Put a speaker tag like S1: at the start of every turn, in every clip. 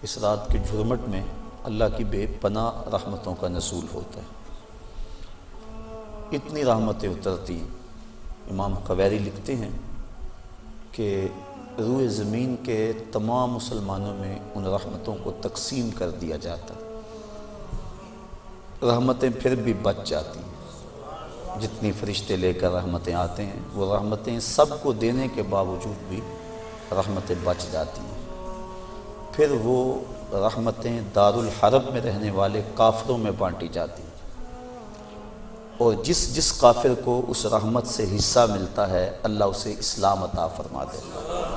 S1: اس رات کے جھرمٹ میں اللہ کی بے پناہ رحمتوں کا نزول ہوتا ہے، اتنی رحمتیں اترتی ہیں۔ امام قویری لکھتے ہیں کہ روئے زمین کے تمام مسلمانوں میں ان رحمتوں کو تقسیم کر دیا جاتا، رحمتیں پھر بھی بچ جاتی ہیں۔ جتنی فرشتے لے کر رحمتیں آتے ہیں، وہ رحمتیں سب کو دینے کے باوجود بھی رحمتیں بچ جاتی ہیں۔ پھر وہ رحمتیں دارالحرب میں رہنے والے کافروں میں بانٹی جاتی ہیں، اور جس کافر کو اس رحمت سے حصہ ملتا ہے اللہ اسے اسلام عطا فرما دیتا ہے۔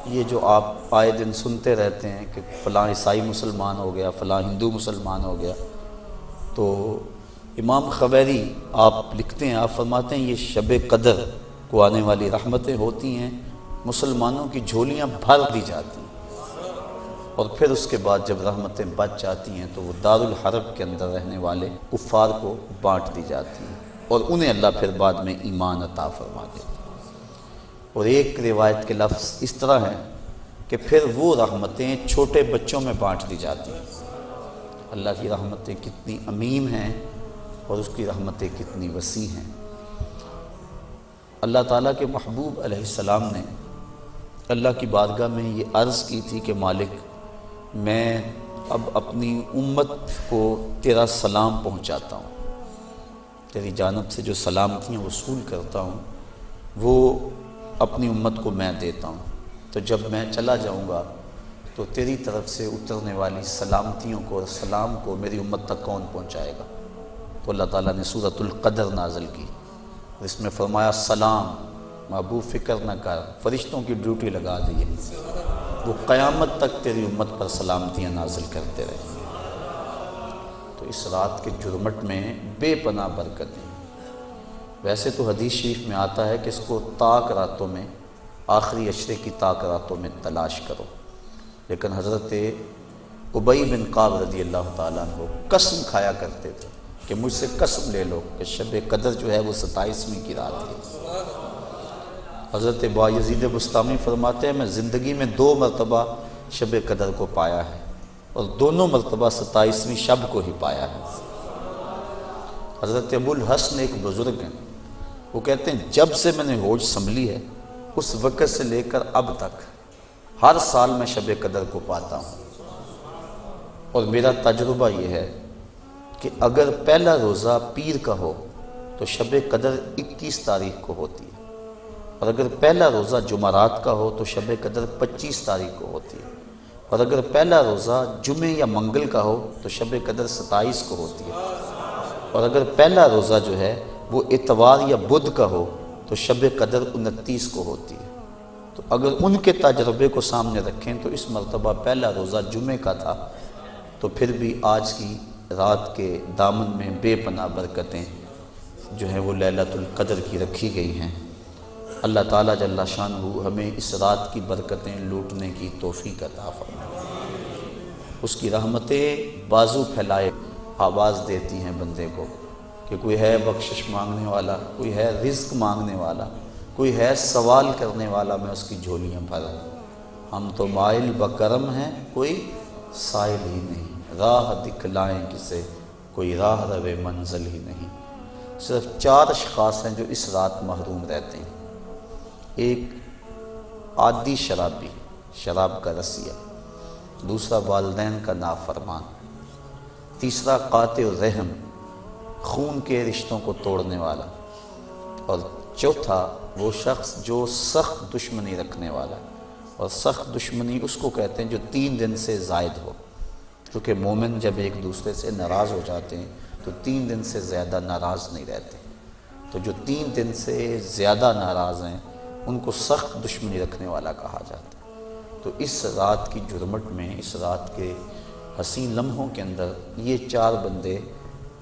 S1: یہ جو آپ آئے دن سنتے رہتے ہیں کہ فلاں عیسائی مسلمان ہو گیا، فلاں ہندو مسلمان ہو گیا، تو امام قویری آپ لکھتے ہیں، آپ فرماتے ہیں یہ شب قدر کو آنے والی رحمتیں ہوتی ہیں، مسلمانوں کی جھولیاں بھر دی جاتی ہیں، اور پھر اس کے بعد جب رحمتیں بچ جاتی ہیں تو وہ دارالحرب کے اندر رہنے والے کفار کو بانٹ دی جاتی ہیں، اور انہیں اللہ پھر بعد میں ایمان عطا فرما دیتا ہے۔ اور ایک روایت کے لفظ اس طرح ہے کہ پھر وہ رحمتیں چھوٹے بچوں میں بانٹ دی جاتی ہیں۔ اللہ کی رحمتیں کتنی عمیم ہیں اور اس کی رحمتیں کتنی وسیع ہیں۔ اللہ تعالیٰ کے محبوب علیہ السلام نے اللہ کی بارگاہ میں یہ عرض کی تھی کہ مالک، میں اب اپنی امت کو تیرا سلام پہنچاتا ہوں، تیری جانب سے جو سلامتیاں وصول کرتا ہوں وہ اپنی امت کو میں دیتا ہوں، تو جب میں چلا جاؤں گا تو تیری طرف سے اترنے والی سلامتیوں کو اور سلام کو میری امت تک کون پہنچائے گا؟ تو اللہ تعالیٰ نے سورۃ القدر نازل کی، اس میں فرمایا سلام محبوب فکر نہ کر، فرشتوں کی ڈیوٹی لگا دی ہے، وہ قیامت تک تیری امت پر سلامتیاں نازل کرتے رہے۔ تو اس رات کے جھرمٹ میں بے پناہ برکتیں۔ ویسے تو حدیث شریف میں آتا ہے کہ اس کو طاق راتوں میں، آخری عشرے کی طاق راتوں میں تلاش کرو، لیکن حضرت ابی بن کعب رضی اللہ تعالیٰ عنہ قسم کھایا کرتے تھے کہ مجھ سے قسم لے لو کہ شب قدر جو ہے وہ 27ویں کی رات ہے۔ حضرت بایزید بسطامی فرماتے ہیں میں زندگی میں 2 مرتبہ شب قدر کو پایا ہے، اور دونوں مرتبہ 27ویں شب کو ہی پایا ہے۔ حضرت ابو الحسن ایک بزرگ ہیں، وہ کہتے ہیں جب سے میں نے ہوش سنبھلی ہے اس وقت سے لے کر اب تک ہر سال میں شب قدر کو پاتا ہوں، اور میرا تجربہ یہ ہے کہ اگر پہلا روزہ پیر کا ہو تو شب قدر 21 تاریخ کو ہوتی ہے، اور اگر پہلا روزہ جمعرات کا ہو تو شب قدر 25 تاریخ کو ہوتی ہے، اور اگر پہلا روزہ جمعے یا منگل کا ہو تو شب قدر 27 کو ہوتی ہے، اور اگر پہلا روزہ جو ہے وہ اتوار یا بدھ کا ہو تو شب قدر 29 کو ہوتی ہے۔ تو اگر ان کے تجربے کو سامنے رکھیں تو اس مرتبہ پہلا روزہ جمعے کا تھا، تو پھر بھی آج کی رات کے دامن میں بے پناہ برکتیں جو ہیں وہ لیلۃ القدر کی رکھی گئی ہیں۔ اللہ تعالیٰ جل شانہ ہمیں اس رات کی برکتیں لوٹنے کی توفیق عطا فرمائے۔ اس کی رحمتیں بازو پھیلائے آواز دیتی ہیں بندے کو کہ کوئی ہے بخشش مانگنے والا، کوئی ہے رزق مانگنے والا، کوئی ہے سوال کرنے والا، میں اس کی جھولیاں بھروں۔ ہم تو مائل بکرم ہیں، کوئی سائل ہی نہیں، راہ دکھلائیں کسے، کوئی راہ روے منزل ہی نہیں۔ صرف 4 اشخاص ہیں جو اس رات محروم رہتے ہیں۔ ایک عادی شرابی، شراب کا رسیہ، دوسرا والدین کا نافرمان، تیسرا قاطع الرحم، خون کے رشتوں کو توڑنے والا، اور چوتھا وہ شخص جو سخت دشمنی رکھنے والا، اور سخت دشمنی اس کو کہتے ہیں جو 3 دن سے زائد ہو، کیونکہ مومن جب ایک دوسرے سے ناراض ہو جاتے ہیں تو 3 دن سے زیادہ ناراض نہیں رہتے، تو جو 3 دن سے زیادہ ناراض ہیں ان کو سخت دشمنی رکھنے والا کہا جاتا ہے۔ تو اس رات کی جھرمٹ میں، اس رات کے حسین لمحوں کے اندر یہ 4 بندے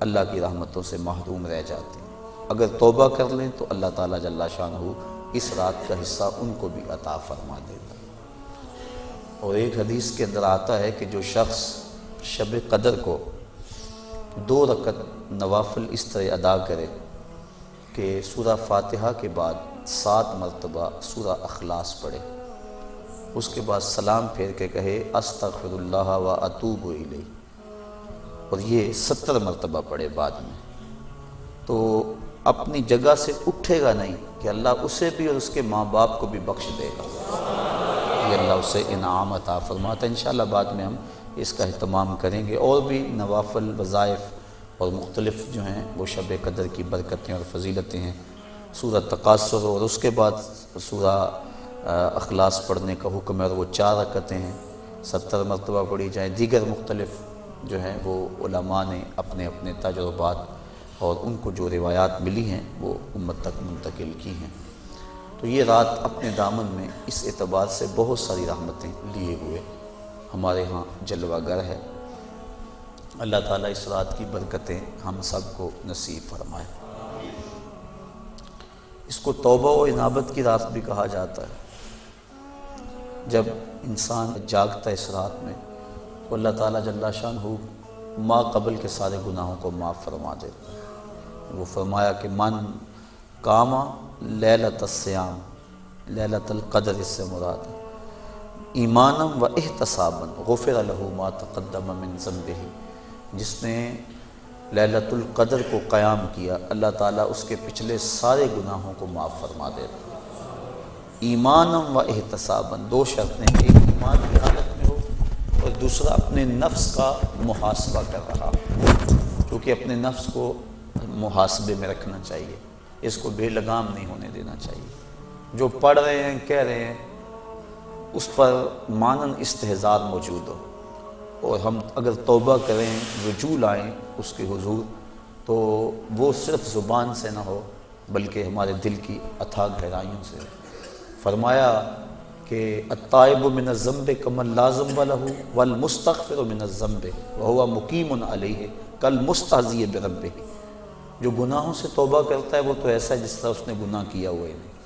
S1: اللہ کی رحمتوں سے محروم رہ جاتے ہیں۔ اگر توبہ کر لیں تو اللہ تعالیٰ جل شانہ اس رات کا حصہ ان کو بھی عطا فرما دیتا ہے۔ اور ایک حدیث کے اندر آتا ہے کہ جو شخص شب قدر کو 2 رکعت نوافل اس طرح ادا کرے کہ سورہ فاتحہ کے بعد 7 مرتبہ سورہ اخلاص پڑھے، اس کے بعد سلام پھیر کے کہے استغفر اللہ و اتوب الیہ، اور یہ 70 مرتبہ پڑھے بعد میں، تو اپنی جگہ سے اٹھے گا نہیں کہ اللہ اسے بھی اور اس کے ماں باپ کو بھی بخش دے گا، یہ اللہ اسے انعام عطا فرماتا ہے۔ انشاءاللہ بعد میں ہم اس کا اہتمام کریں گے، اور بھی نوافل وظائف اور مختلف جو ہیں وہ شب قدر کی برکتیں اور فضیلتیں ہیں۔ سورہ تکاثر اور اس کے بعد سورہ اخلاص پڑھنے کا حکم ہے، اور وہ 4 رکعتیں ہیں، 70 مرتبہ پڑھی جائیں۔ دیگر مختلف جو ہیں وہ علماء نے اپنے اپنے تجربات اور ان کو جو روایات ملی ہیں وہ امت تک منتقل کی ہیں۔ تو یہ رات اپنے دامن میں اس اعتبار سے بہت ساری رحمتیں لیے ہوئے ہمارے ہاں جلوہ گر ہے۔ اللہ تعالیٰ اس رات کی برکتیں ہم سب کو نصیب فرمائے۔ اس کو توبہ و انابت کی رات بھی کہا جاتا ہے۔ جب انسان جاگتا ہے اس رات میں تو اللہ تعالیٰ جل شانہ ما قبل کے سارے گناہوں کو معاف فرما دیتا ہے۔ وہ فرمایا کہ من قاما لیلۃ الصیام، لیلۃ القدر اس سے مراد ہے، ایمانا و احتسابا غفر لہ ما تقدم من ذنبہ، جس نے لیلۃ القدر کو قیام کیا اللہ تعالیٰ اس کے پچھلے سارے گناہوں کو معاف فرما دیتا ہے۔ ایمانا و احتسابا، 2 شرطیں، ایک ایمان کی حالت میں ہو اور دوسرا اپنے نفس کا محاسبہ کر رہا، کیونکہ اپنے نفس کو محاسبے میں رکھنا چاہیے، اس کو بے لگام نہیں ہونے دینا چاہیے۔ جو پڑھ رہے ہیں کہہ رہے ہیں اس پر مانن استحضار موجود ہو، اور ہم اگر توبہ کریں، رجوع لائیں اس کے حضور، تو وہ صرف زبان سے نہ ہو بلکہ ہمارے دل کی اتھاہ گہرائیوں سے۔ فرمایا کہ التائب من الذنب کمن لا ذنب لہ والمستغفر من الذنب وہو مقیم علیہ کالمستہزئ بربہ، جو گناہوں سے توبہ کرتا ہے وہ تو ایسا ہے جس طرح اس نے گناہ کیا ہوا ہی نہیں،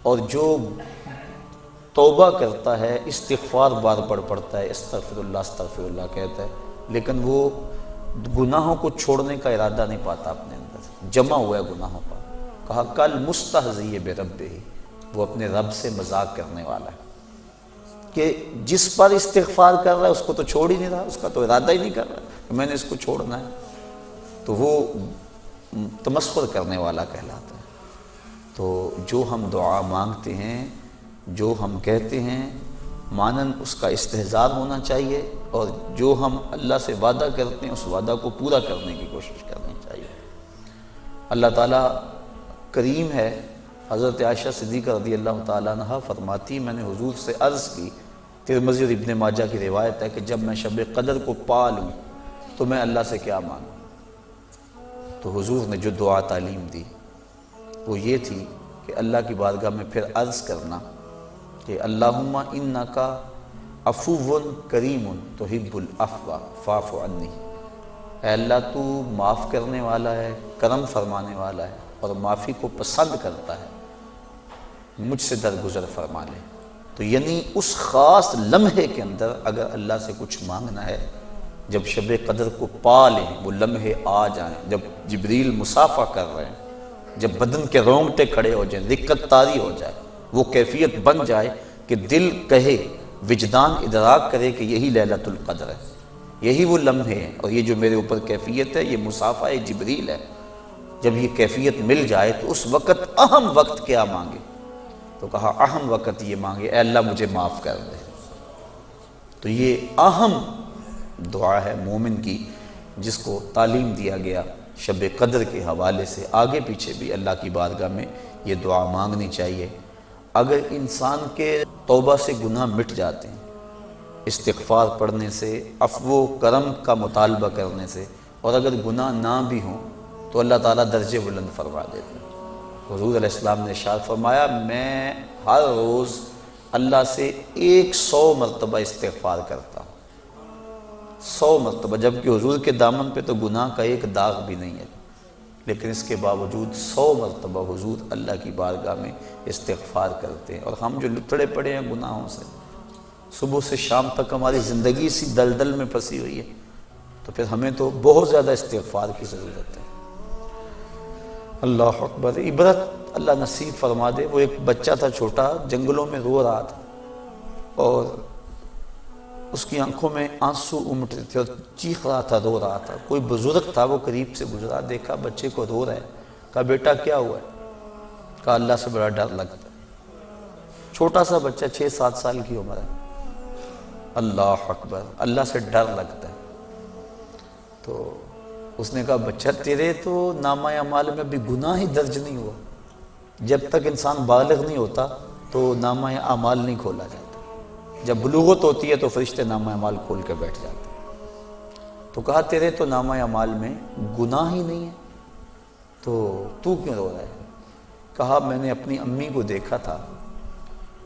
S1: اور جو توبہ کرتا ہے استغفار بار بار پڑھتا ہے، استغفر اللہ کہتا ہے، لیکن وہ گناہوں کو چھوڑنے کا ارادہ نہیں پاتا اپنے اندر، جمع ہوا ہے گناہوں پر۔ کہا کل مستہزئ بربہ، وہ اپنے رب سے مذاق کرنے والا ہے کہ جس پر استغفار کر رہا ہے اس کو تو چھوڑ ہی نہیں رہا، اس کا تو ارادہ ہی نہیں کر رہا کہ میں نے اس کو چھوڑنا ہے، تو وہ تمسخر کرنے والا کہلاتا ہے۔ تو جو ہم دعا مانگتے ہیں، جو ہم کہتے ہیں، مانن اس کا استحضار ہونا چاہیے، اور جو ہم اللہ سے وعدہ کرتے ہیں اس وعدہ کو پورا کرنے کی کوشش کرنی چاہیے۔ اللہ تعالیٰ کریم ہے۔ حضرت عائشہ صدیقہ رضی اللہ تعالیٰ عنہ فرماتی، میں نے حضور سے عرض کی، ترمذی اور ابن ماجہ کی روایت ہے کہ جب میں شب قدر کو پا لوں تو میں اللہ سے کیا مانگوں؟ تو حضور نے جو دعا تعلیم دی وہ یہ تھی کہ اللہ کی بارگاہ میں پھر عرض کرنا کہ اللہم انکا عفو کریم تحب العفو فاعف عنی، اے اللہ تو معاف کرنے والا ہے، کرم فرمانے والا ہے اور معافی کو پسند کرتا ہے، مجھ سے درگزر فرما لے۔ تو یعنی اس خاص لمحے کے اندر اگر اللہ سے کچھ مانگنا ہے، جب شب قدر کو پا لیں، وہ لمحے آ جائیں، جب جبریل مصافحہ کر رہے ہیں، جب بدن کے رونگٹے کھڑے ہو جائیں، رقت طاری ہو جائے، وہ کیفیت بن جائے کہ دل کہے، وجدان ادراک کرے کہ یہی لیلۃ القدر ہے، یہی وہ لمحے ہیں، اور یہ جو میرے اوپر کیفیت ہے یہ مصافحہ جبریل ہے۔ جب یہ کیفیت مل جائے تو اس وقت اہم وقت کیا مانگے؟ تو کہا اہم وقت یہ مانگے اے اللہ مجھے معاف کر دے۔ تو یہ اہم دعا ہے مومن کی، جس کو تعلیم دیا گیا شب قدر کے حوالے سے۔ آگے پیچھے بھی اللہ کی بارگاہ میں یہ دعا مانگنی چاہیے۔ اگر انسان کے توبہ سے گناہ مٹ جاتے ہیں، استغفار پڑھنے سے، عفو و کرم کا مطالبہ کرنے سے، اور اگر گناہ نہ بھی ہوں تو اللہ تعالیٰ درجے بلند فرما دیتے ہیں۔ حضور علیہ السلام نے ارشاد فرمایا، میں ہر روز اللہ سے 100 مرتبہ استغفار کرتا ہوں، 100 مرتبہ، جبکہ حضور کے دامن پہ تو گناہ کا ایک داغ بھی نہیں ہے، لیکن اس کے باوجود 100 مرتبہ حضور اللہ کی بارگاہ میں استغفار کرتے ہیں۔ اور ہم جو لتڑے پڑے ہیں گناہوں سے، صبح سے شام تک ہماری زندگی اسی دلدل میں پھنسی ہوئی ہے، تو پھر ہمیں تو بہت زیادہ استغفار کی ضرورت ہے۔ اللہ اکبر، عبرت اللہ نصیب فرما دے۔ وہ ایک بچہ تھا چھوٹا، جنگلوں میں رو رہا تھا، اور اس کی آنکھوں میں آنسو امٹتے تھے اور چیخ رہا تھا، رو رہا تھا۔ کوئی بزرگ تھا، وہ قریب سے گزرا، دیکھا بچے کو رو رہا ہے، کہا بیٹا کیا ہوا ہے؟ کہا اللہ سے بڑا ڈر لگتا ہے۔ چھوٹا سا بچہ 6-7 سال کی عمر ہے۔ اللہ اکبر، اللہ سے ڈر لگتا ہے۔ تو اس نے کہا بچہ تیرے تو نامہ اعمال میں ابھی گناہ ہی درج نہیں ہوا، جب تک انسان بالغ نہیں ہوتا تو نامہ اعمال نہیں کھولا جاتا، جب بلوغت ہوتی ہے تو فرشتے نامہ اعمال کھول کے بیٹھ جاتے ہیں۔ تو کہا تیرے تو نامہ اعمال میں گناہ ہی نہیں ہے، تو کیوں رو رہا ہے؟ کہا میں نے اپنی امی کو دیکھا تھا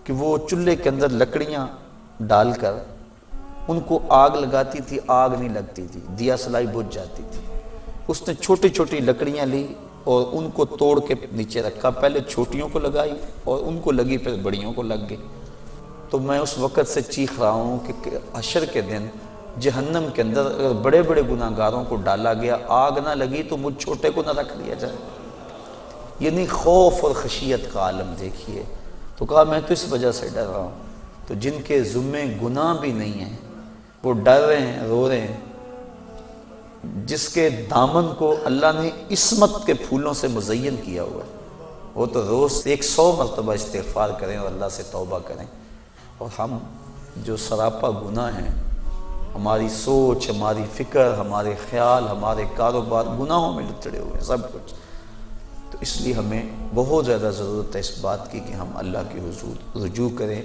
S1: کہ وہ چولہے کے اندر لکڑیاں ڈال کر ان کو آگ لگاتی تھی، آگ نہیں لگتی تھی، دیا سلائی بجھ جاتی تھی۔ اس نے چھوٹی چھوٹی لکڑیاں لی اور ان کو توڑ کے نیچے رکھا، پہلے چھوٹیوں کو لگائی اور ان کو لگی، پھر بڑیوں کو لگ گئی۔ تو میں اس وقت سے چیخ رہا ہوں کہ حشر کے دن جہنم کے اندر اگر بڑے بڑے گناہ گاروں کو ڈالا گیا، آگ نہ لگی تو مجھ چھوٹے کو نہ رکھ لیا جائے۔ یعنی خوف اور خشیت کا عالم دیکھیے۔ تو کہا میں تو اس وجہ سے ڈر رہا ہوں۔ تو جن کے ذمے گناہ بھی نہیں ہیں وہ ڈر رہے ہیں، رو رہے ہیں، جس کے دامن کو اللہ نے عصمت کے پھولوں سے مزین کیا ہوا ہے، وہ تو روز 100 مرتبہ استغفار کریں اور اللہ سے توبہ کریں۔ اور ہم جو سراپا گناہ ہیں، ہماری سوچ، ہماری فکر، ہمارے خیال، ہمارے کاروبار گناہوں میں لتڑے ہوئے ہیں سب کچھ۔ تو اس لیے ہمیں بہت زیادہ ضرورت ہے اس بات کی کہ ہم اللہ کے حضور رجوع کریں۔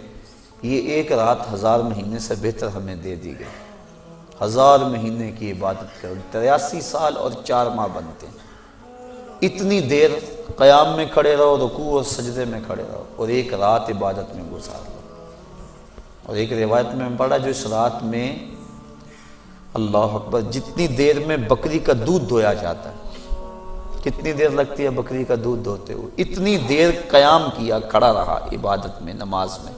S1: یہ ایک رات 1000 مہینے سے بہتر ہمیں دے دی گئی۔ 1000 مہینے کی عبادت کرو، 83 سال اور 4 ماہ بنتے ہیں۔ اتنی دیر قیام میں کھڑے رہو، رکوع اور سجدے میں کھڑے رہو، اور ایک رات عبادت میں گزار لو۔ اور ایک روایت میں پڑھا جو اس رات میں اللہ اکبر جتنی دیر میں بکری کا دودھ دھویا جاتا ہے، کتنی دیر لگتی ہے بکری کا دودھ دھوتے ہوئے، اتنی دیر قیام کیا، کھڑا رہا عبادت میں، نماز میں،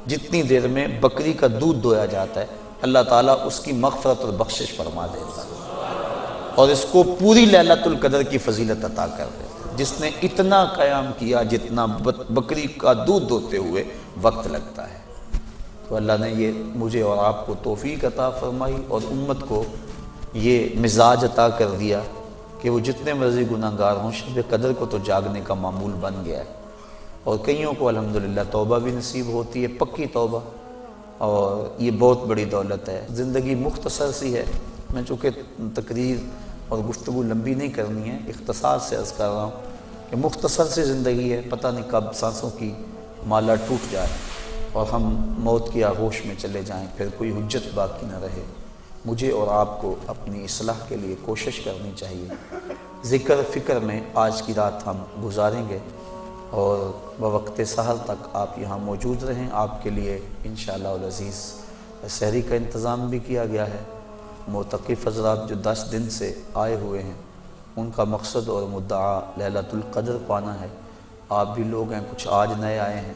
S1: جتنی دیر میں بکری کا دودھ دھویا جاتا ہے، اللہ تعالیٰ اس کی مغفرت اور بخشش فرما دیتا ہے اور اس کو پوری لیلۃ القدر کی فضیلت عطا کر دیتا ہے، جس نے اتنا قیام کیا جتنا بکری کا دودھ دھوتے ہوئے وقت لگتا ہے۔ تو اللہ نے یہ مجھے اور آپ کو توفیق عطا فرمائی اور امت کو یہ مزاج عطا کر دیا کہ وہ جتنے مرضی گناہ گار ہوں، شب قدر کو تو جاگنے کا معمول بن گیا ہے، اور کئیوں کو الحمدللہ توبہ بھی نصیب ہوتی ہے، پکی توبہ، اور یہ بہت بڑی دولت ہے۔ زندگی مختصر سی ہے، میں چونکہ تقریر اور گفتگو لمبی نہیں کرنی ہے، اختصار سے عرض کر رہا ہوں کہ مختصر سی زندگی ہے، پتہ نہیں کب سانسوں کی مالا ٹوٹ جائے اور ہم موت کی آغوش میں چلے جائیں، پھر کوئی حجت باقی نہ رہے۔ مجھے اور آپ کو اپنی اصلاح کے لیے کوشش کرنی چاہیے۔ ذکر فکر میں آج کی رات ہم گزاریں گے اور بوقت سحر تک آپ یہاں موجود رہیں۔ آپ کے لیے انشاءاللہ العزیز سحری کا انتظام بھی کیا گیا ہے۔ معتکف حضرات جو 10 دن سے آئے ہوئے ہیں، ان کا مقصد اور مدعا لیلۃ القدر پانا ہے۔ آپ بھی لوگ ہیں، کچھ آج نئے آئے ہیں،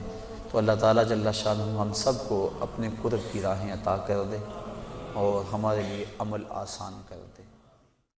S1: تو اللہ تعالیٰ جل شانہ ہم سب کو اپنے قرب کی راہیں عطا کر دے اور ہمارے لیے عمل آسان کر دے۔